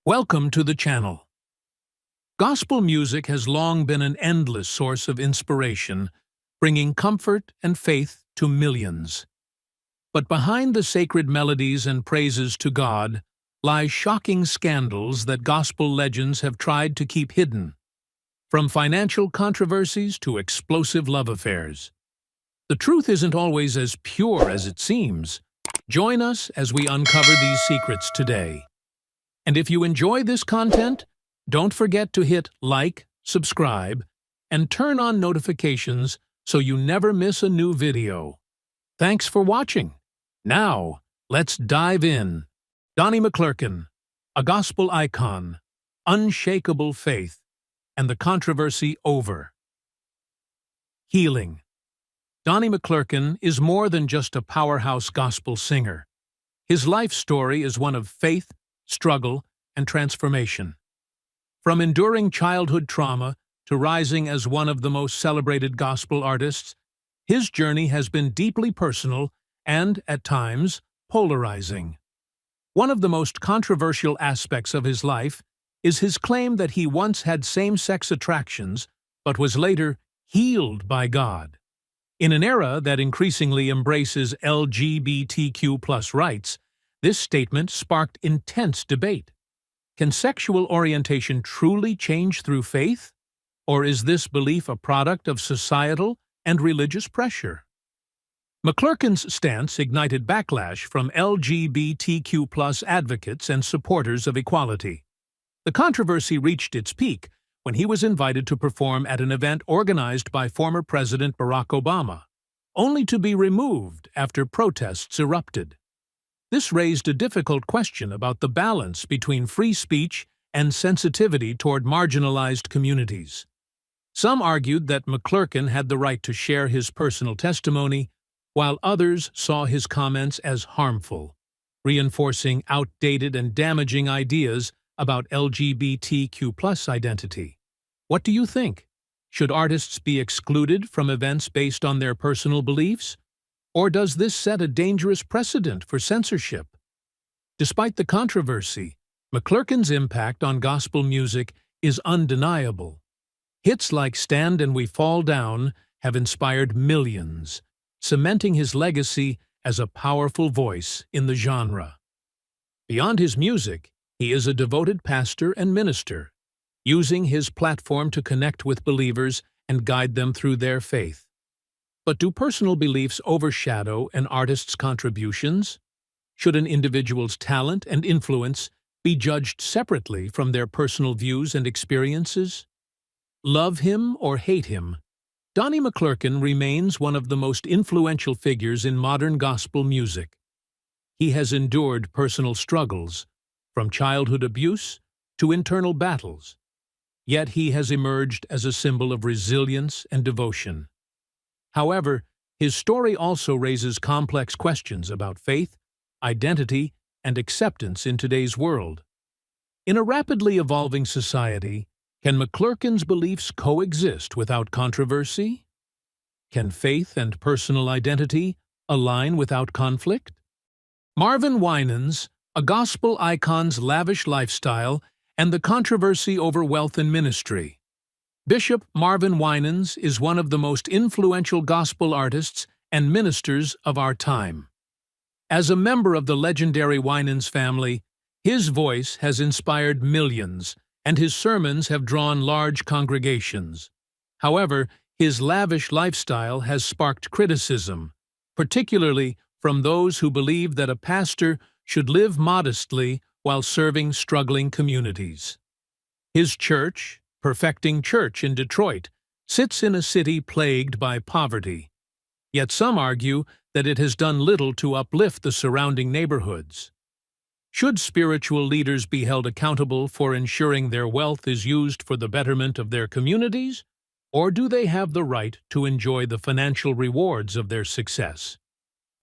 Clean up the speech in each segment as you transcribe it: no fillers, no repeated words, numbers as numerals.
Welcome to the channel. Gospel music has long been an endless source of inspiration, bringing comfort and faith to millions. But behind the sacred melodies and praises to God lie shocking scandals that gospel legends have tried to keep hidden, from financial controversies to explosive love affairs. The truth isn't always as pure as it seems. Join us as we uncover these secrets today. And if you enjoy this content, don't forget to hit like, subscribe, and turn on notifications so you never miss a new video. Thanks for watching. Now, let's dive in. Donnie McClurkin, a gospel icon, unshakable faith, and the controversy over. Healing. Donnie McClurkin is more than just a powerhouse gospel singer. His life story is one of faith, struggle, and transformation. From enduring childhood trauma to rising as one of the most celebrated gospel artists, his journey has been deeply personal and, at times, polarizing. One of the most controversial aspects of his life is his claim that he once had same-sex attractions but was later healed by God. In an era that increasingly embraces LGBTQ+ rights, this statement sparked intense debate. Can sexual orientation truly change through faith? Or is this belief a product of societal and religious pressure? McClurkin's stance ignited backlash from LGBTQ+ advocates and supporters of equality. The controversy reached its peak when he was invited to perform at an event organized by former President Barack Obama, only to be removed after protests erupted. This raised a difficult question about the balance between free speech and sensitivity toward marginalized communities. Some argued that McClurkin had the right to share his personal testimony, while others saw his comments as harmful, reinforcing outdated and damaging ideas about LGBTQ+ identity. What do you think? Should artists be excluded from events based on their personal beliefs? Or does this set a dangerous precedent for censorship? Despite the controversy, McClurkin's impact on gospel music is undeniable. Hits like Stand and We Fall Down have inspired millions, cementing his legacy as a powerful voice in the genre. Beyond his music, he is a devoted pastor and minister, using his platform to connect with believers and guide them through their faith. But do personal beliefs overshadow an artist's contributions? Should an individual's talent and influence be judged separately from their personal views and experiences? Love him or hate him, Donnie McClurkin remains one of the most influential figures in modern gospel music. He has endured personal struggles, from childhood abuse to internal battles, yet he has emerged as a symbol of resilience and devotion. However, his story also raises complex questions about faith, identity, and acceptance in today's world. In a rapidly evolving society, can McClurkin's beliefs coexist without controversy? Can faith and personal identity align without conflict? Marvin Winans, a gospel icon's lavish lifestyle, and the controversy over wealth and ministry. Bishop Marvin Winans is one of the most influential gospel artists and ministers of our time. As a member of the legendary Winans family, his voice has inspired millions, and his sermons have drawn large congregations. However, his lavish lifestyle has sparked criticism, particularly from those who believe that a pastor should live modestly while serving struggling communities. His church, Perfecting Church in Detroit, sits in a city plagued by poverty. Yet some argue that it has done little to uplift the surrounding neighborhoods. Should spiritual leaders be held accountable for ensuring their wealth is used for the betterment of their communities, or do they have the right to enjoy the financial rewards of their success?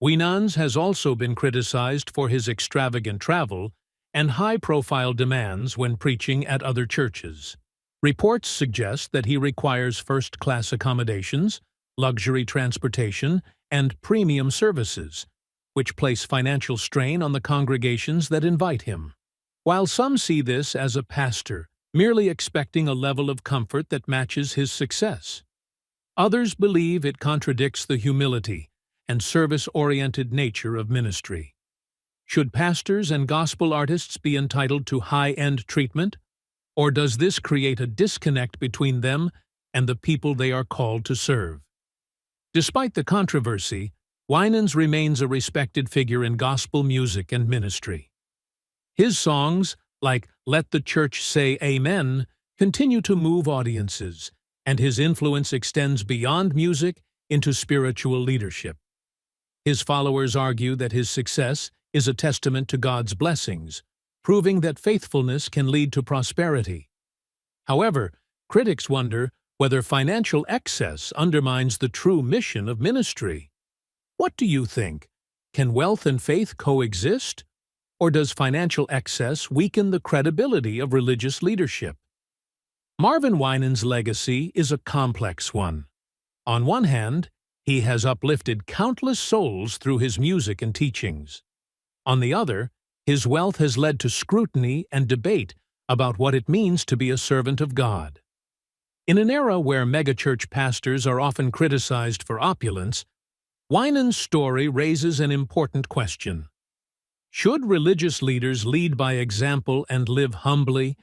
Winans has also been criticized for his extravagant travel and high-profile demands when preaching at other churches. Reports suggest that he requires first-class accommodations, luxury transportation, and premium services, which place financial strain on the congregations that invite him. While some see this as a pastor, merely expecting a level of comfort that matches his success, others believe it contradicts the humility and service-oriented nature of ministry. Should pastors and gospel artists be entitled to high-end treatment, or does this create a disconnect between them and the people they are called to serve? Despite the controversy, Winans remains a respected figure in gospel music and ministry. His songs, like "Let the Church Say Amen," continue to move audiences, and his influence extends beyond music into spiritual leadership. His followers argue that his success is a testament to God's blessings, proving that faithfulness can lead to prosperity. However, critics wonder whether financial excess undermines the true mission of ministry. What do you think? Can wealth and faith coexist? Or does financial excess weaken the credibility of religious leadership? Marvin Winans' legacy is a complex one. On one hand, he has uplifted countless souls through his music and teachings. On the other, his wealth has led to scrutiny and debate about what it means to be a servant of God. In an era where megachurch pastors are often criticized for opulence, Winans' story raises an important question. Should religious leaders lead by example and live humbly,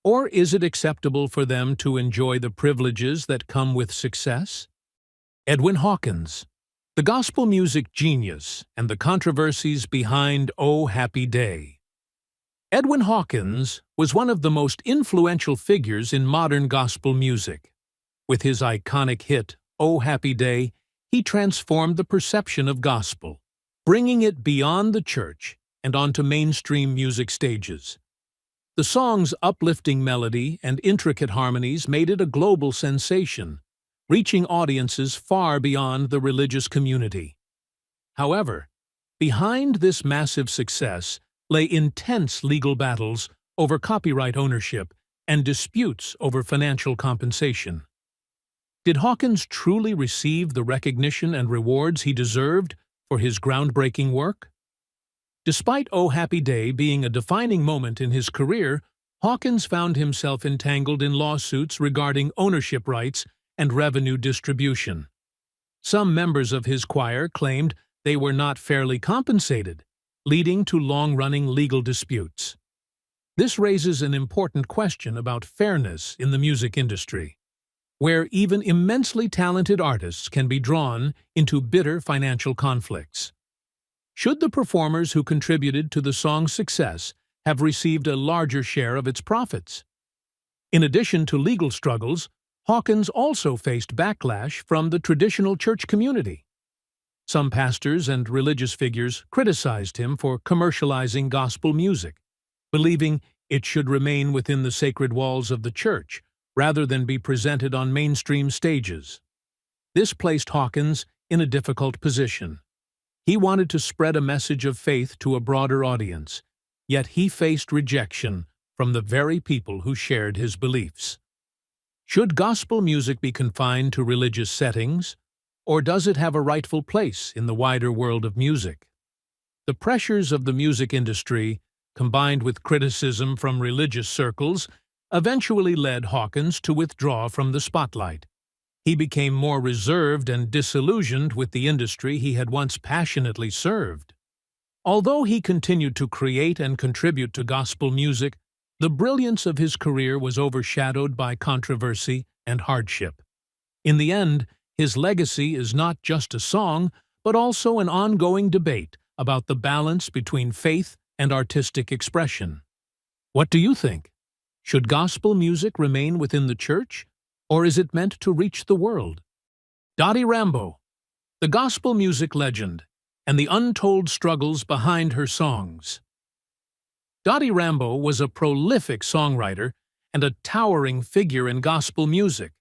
or is it acceptable for them to enjoy the privileges that come with success? Edwin Hawkins, the gospel music genius and the controversies behind "Oh Happy Day." Edwin Hawkins was one of the most influential figures in modern gospel music. With his iconic hit, "Oh Happy Day," he transformed the perception of gospel, bringing it beyond the church and onto mainstream music stages. The song's uplifting melody and intricate harmonies made it a global sensation, reaching audiences far beyond the religious community. However, behind this massive success lay intense legal battles over copyright ownership and disputes over financial compensation. Did Hawkins truly receive the recognition and rewards he deserved for his groundbreaking work? Despite "Oh Happy Day" being a defining moment in his career, Hawkins found himself entangled in lawsuits regarding ownership rights and revenue distribution. Some members of his choir claimed they were not fairly compensated, leading to long-running legal disputes. This raises an important question about fairness in the music industry, where even immensely talented artists can be drawn into bitter financial conflicts. Should the performers who contributed to the song's success have received a larger share of its profits? In addition to legal struggles, Hawkins also faced backlash from the traditional church community. Some pastors and religious figures criticized him for commercializing gospel music, believing it should remain within the sacred walls of the church rather than be presented on mainstream stages. This placed Hawkins in a difficult position. He wanted to spread a message of faith to a broader audience, yet he faced rejection from the very people who shared his beliefs. Should gospel music be confined to religious settings, or does it have a rightful place in the wider world of music? The pressures of the music industry, combined with criticism from religious circles, eventually led Hawkins to withdraw from the spotlight. He became more reserved and disillusioned with the industry he had once passionately served. Although he continued to create and contribute to gospel music, the brilliance of his career was overshadowed by controversy and hardship. In the end, his legacy is not just a song, but also an ongoing debate about the balance between faith and artistic expression. What do you think? Should gospel music remain within the church, or is it meant to reach the world? Dottie Rambo, the gospel music legend, and the untold struggles behind her songs. Dottie Rambo was a prolific songwriter and a towering figure in gospel music,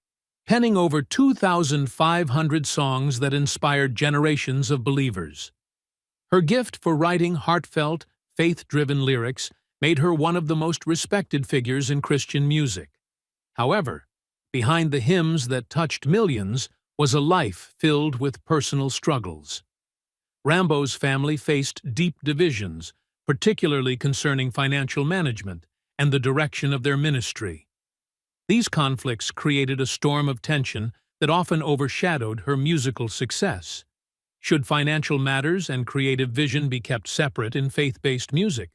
penning over 2,500 songs that inspired generations of believers. Her gift for writing heartfelt, faith-driven lyrics made her one of the most respected figures in Christian music. However, behind the hymns that touched millions was a life filled with personal struggles. Rambo's family faced deep divisions, particularly concerning financial management and the direction of their ministry. These conflicts created a storm of tension that often overshadowed her musical success. Should financial matters and creative vision be kept separate in faith-based music,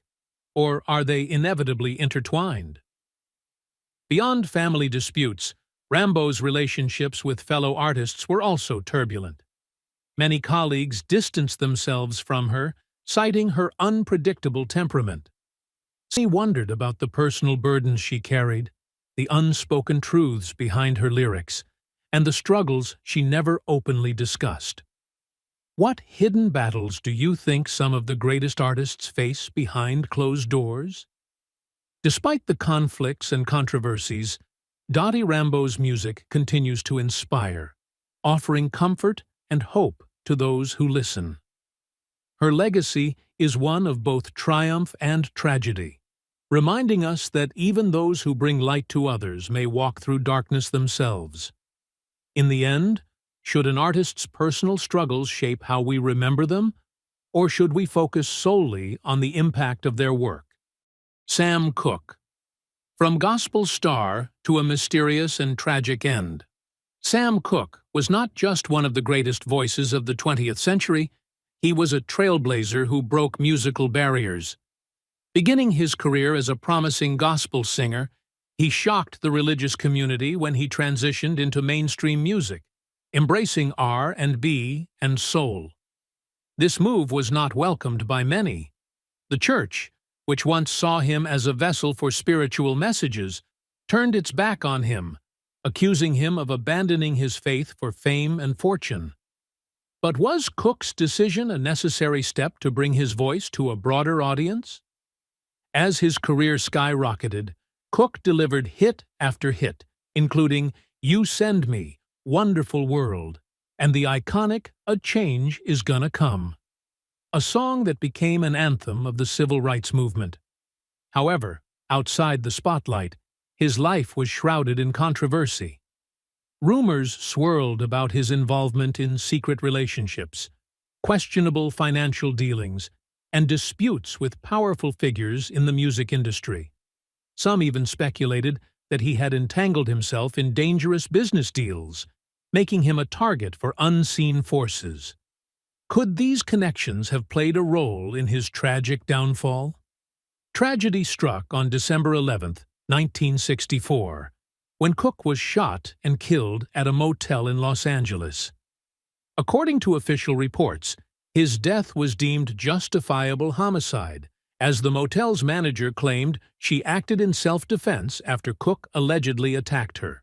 or are they inevitably intertwined? Beyond family disputes, Rambo's relationships with fellow artists were also turbulent. Many colleagues distanced themselves from her, citing her unpredictable temperament. He wondered about the personal burdens she carried, the unspoken truths behind her lyrics, and the struggles she never openly discussed. What hidden battles do you think some of the greatest artists face behind closed doors? Despite the conflicts and controversies, Dottie Rambo's music continues to inspire, offering comfort and hope to those who listen. Her legacy is one of both triumph and tragedy, reminding us that even those who bring light to others may walk through darkness themselves. In the end, should an artist's personal struggles shape how we remember them, or should we focus solely on the impact of their work? Sam Cooke. From gospel star to a mysterious and tragic end, Sam Cooke was not just one of the greatest voices of the 20th century, he was a trailblazer who broke musical barriers. Beginning his career as a promising gospel singer, he shocked the religious community when he transitioned into mainstream music, embracing R&B and soul. This move was not welcomed by many. The church, which once saw him as a vessel for spiritual messages, turned its back on him, accusing him of abandoning his faith for fame and fortune. But was Cooke's decision a necessary step to bring his voice to a broader audience? As his career skyrocketed, Cooke delivered hit after hit, including You Send Me, Wonderful World, and the iconic A Change Is Gonna Come, a song that became an anthem of the civil rights movement. However, outside the spotlight, his life was shrouded in controversy. Rumors swirled about his involvement in secret relationships, questionable financial dealings, and disputes with powerful figures in the music industry. Some even speculated that he had entangled himself in dangerous business deals, making him a target for unseen forces. Could these connections have played a role in his tragic downfall? Tragedy struck on December 11, 1964, when Cooke was shot and killed at a motel in Los Angeles. According to official reports, his death was deemed justifiable homicide, as the motel's manager claimed she acted in self-defense after Cooke allegedly attacked her.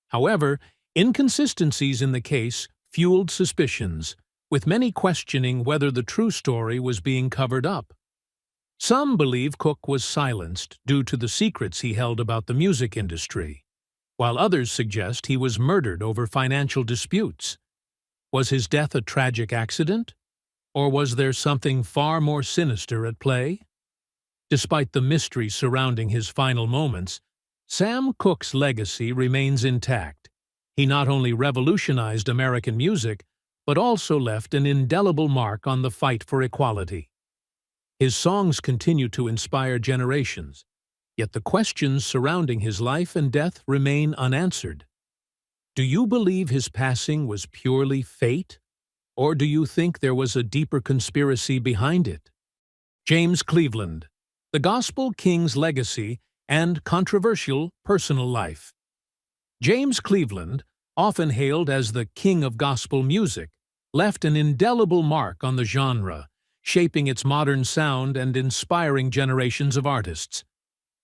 However, inconsistencies in the case fueled suspicions, with many questioning whether the true story was being covered up. Some believe Cooke was silenced due to the secrets he held about the music industry, while others suggest he was murdered over financial disputes. Was his death a tragic accident? Or was there something far more sinister at play? Despite the mystery surrounding his final moments, Sam Cooke's legacy remains intact. He not only revolutionized American music, but also left an indelible mark on the fight for equality. His songs continue to inspire generations, yet the questions surrounding his life and death remain unanswered. Do you believe his passing was purely fate, or do you think there was a deeper conspiracy behind it? James Cleveland, the Gospel King's Legacy and Controversial Personal Life. James Cleveland, often hailed as the King of Gospel music, left an indelible mark on the genre, shaping its modern sound and inspiring generations of artists.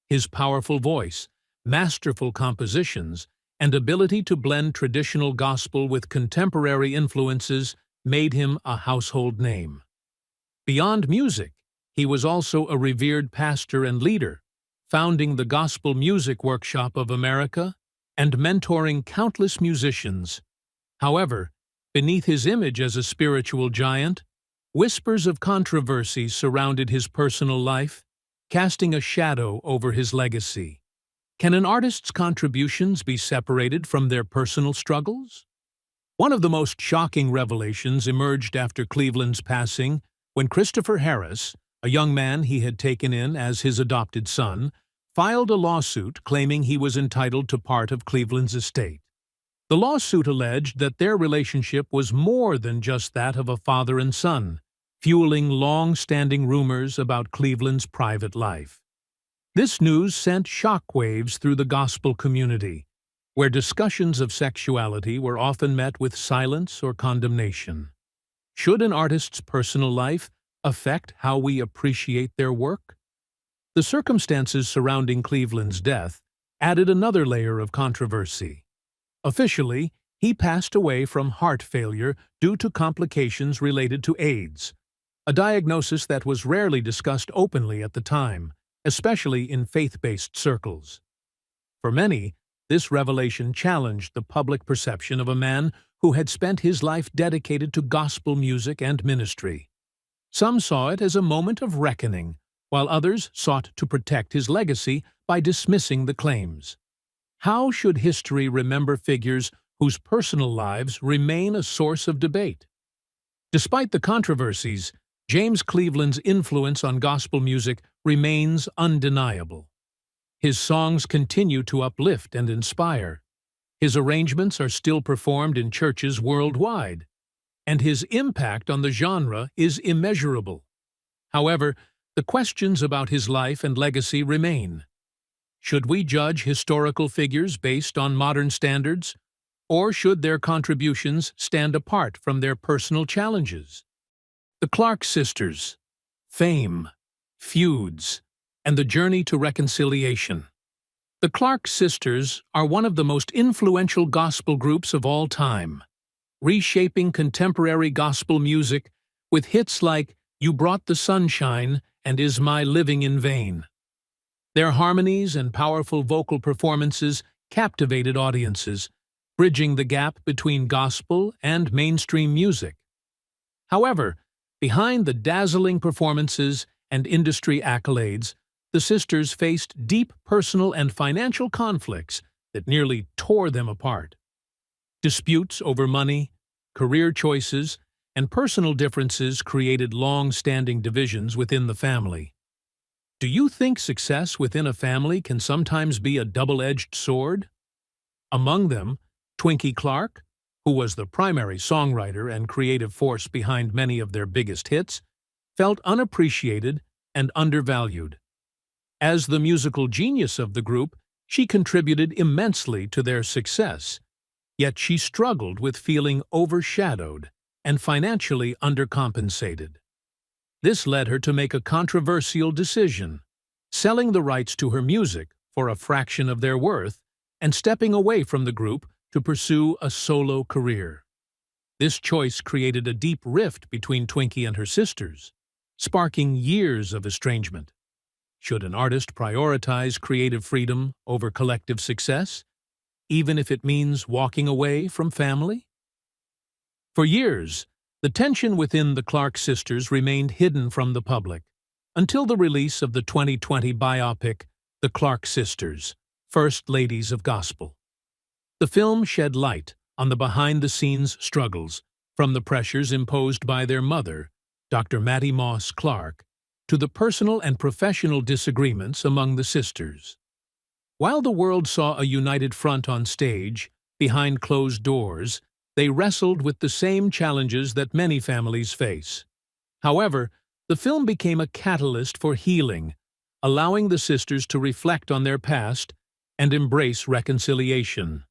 His powerful voice, masterful compositions, and ability to blend traditional gospel with contemporary influences made him a household name. Beyond music, he was also a revered pastor and leader, founding the Gospel Music Workshop of America and mentoring countless musicians. However, beneath his image as a spiritual giant, whispers of controversy surrounded his personal life, casting a shadow over his legacy. Can an artist's contributions be separated from their personal struggles? One of the most shocking revelations emerged after Cleveland's passing when Christopher Harris, A young man he had taken in as his adopted son filed a lawsuit claiming he was entitled to part of Cleveland's estate. The lawsuit alleged that their relationship was more than just that of a father and son, fueling long-standing rumors about Cleveland's private life. This news sent shockwaves through the gospel community, where discussions of sexuality were often met with silence or condemnation. Should an artist's personal life affect how we appreciate their work? The circumstances surrounding Cleveland's death added another layer of controversy. Officially, he passed away from heart failure due to complications related to AIDS, a diagnosis that was rarely discussed openly at the time, especially in faith-based circles. For many, this revelation challenged the public perception of a man who had spent his life dedicated to gospel music and ministry. Some saw it as a moment of reckoning, while others sought to protect his legacy by dismissing the claims. How should history remember figures whose personal lives remain a source of debate? Despite the controversies, James Cleveland's influence on gospel music remains undeniable. His songs continue to uplift and inspire. His arrangements are still performed in churches worldwide, and his impact on the genre is immeasurable. However, the questions about his life and legacy remain. Should we judge historical figures based on modern standards, or should their contributions stand apart from their personal challenges? The Clark sisters, fame, feuds, and the journey to reconciliation. The Clark sisters are one of the most influential gospel groups of all time, reshaping contemporary gospel music with hits like "You Brought the Sunshine" and "Is My Living in Vain?" Their harmonies and powerful vocal performances captivated audiences, bridging the gap between gospel and mainstream music. However, behind the dazzling performances and industry accolades, the sisters faced deep personal and financial conflicts that nearly tore them apart. Disputes over money, career choices, and personal differences created long-standing divisions within the family. Do you think success within a family can sometimes be a double-edged sword? Among them, Twinkie Clark, who was the primary songwriter and creative force behind many of their biggest hits, felt unappreciated and undervalued. As the musical genius of the group, she contributed immensely to their success, yet she struggled with feeling overshadowed and financially undercompensated. This led her to make a controversial decision, selling the rights to her music for a fraction of their worth and stepping away from the group to pursue a solo career. This choice created a deep rift between Twinkie and her sisters, sparking years of estrangement. Should an artist prioritize creative freedom over collective success, even if it means walking away from family? For years, the tension within the Clark sisters remained hidden from the public, until the release of the 2020 biopic, The Clark Sisters, First Ladies of Gospel. The film shed light on the behind-the-scenes struggles, from the pressures imposed by their mother, Dr. Mattie Moss Clark, to the personal and professional disagreements among the sisters. While the world saw a united front on stage, behind closed doors, they wrestled with the same challenges that many families face. However, the film became a catalyst for healing, allowing the sisters to reflect on their past and embrace reconciliation.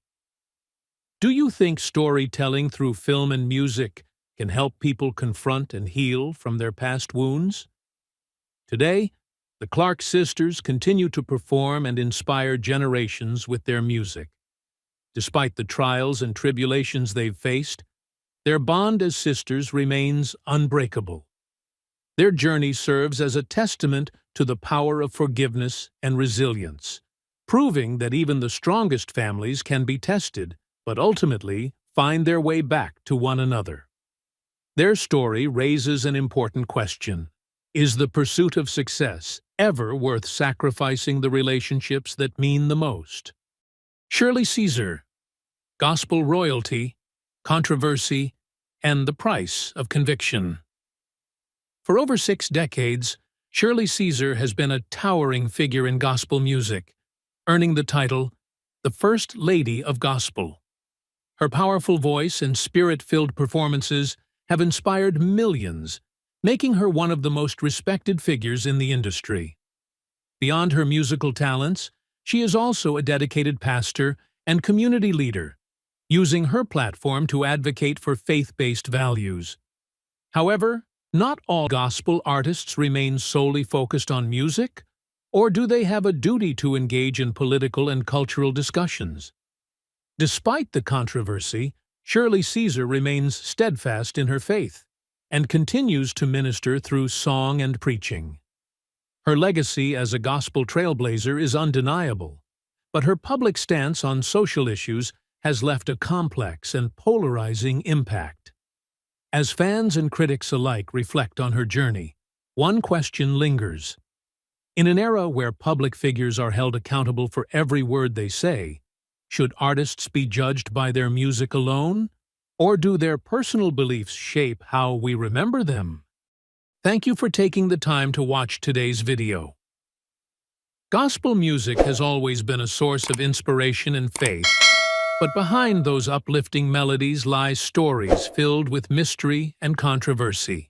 Do you think storytelling through film and music can help people confront and heal from their past wounds? Today, the Clark sisters continue to perform and inspire generations with their music. Despite the trials and tribulations they've faced, their bond as sisters remains unbreakable. Their journey serves as a testament to the power of forgiveness and resilience, proving that even the strongest families can be tested, but ultimately find their way back to one another. Their story raises an important question. Is the pursuit of success ever worth sacrificing the relationships that mean the most? Shirley Caesar, Gospel Royalty, Controversy, and the Price of Conviction. For over 6 decades, Shirley Caesar has been a towering figure in gospel music, earning the title the First Lady of Gospel. Her powerful voice and spirit-filled performances have inspired millions, making her one of the most respected figures in the industry. Beyond her musical talents, she is also a dedicated pastor and community leader, using her platform to advocate for faith-based values. However, not all gospel artists remain solely focused on music, or do they have a duty to engage in political and cultural discussions? Despite the controversy, Shirley Caesar remains steadfast in her faith and continues to minister through song and preaching. Her legacy as a gospel trailblazer is undeniable, but her public stance on social issues has left a complex and polarizing impact. As fans and critics alike reflect on her journey, one question lingers. In an era where public figures are held accountable for every word they say, should artists be judged by their music alone, or do their personal beliefs shape how we remember them? Thank you for taking the time to watch today's video. Gospel music has always been a source of inspiration and faith, but behind those uplifting melodies lie stories filled with mystery and controversy.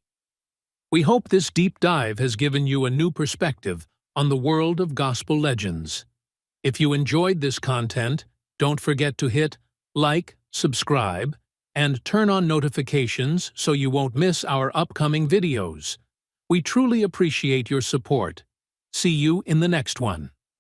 We hope this deep dive has given you a new perspective on the world of gospel legends. If you enjoyed this content, don't forget to hit like, subscribe, and turn on notifications so you won't miss our upcoming videos. We truly appreciate your support. See you in the next one.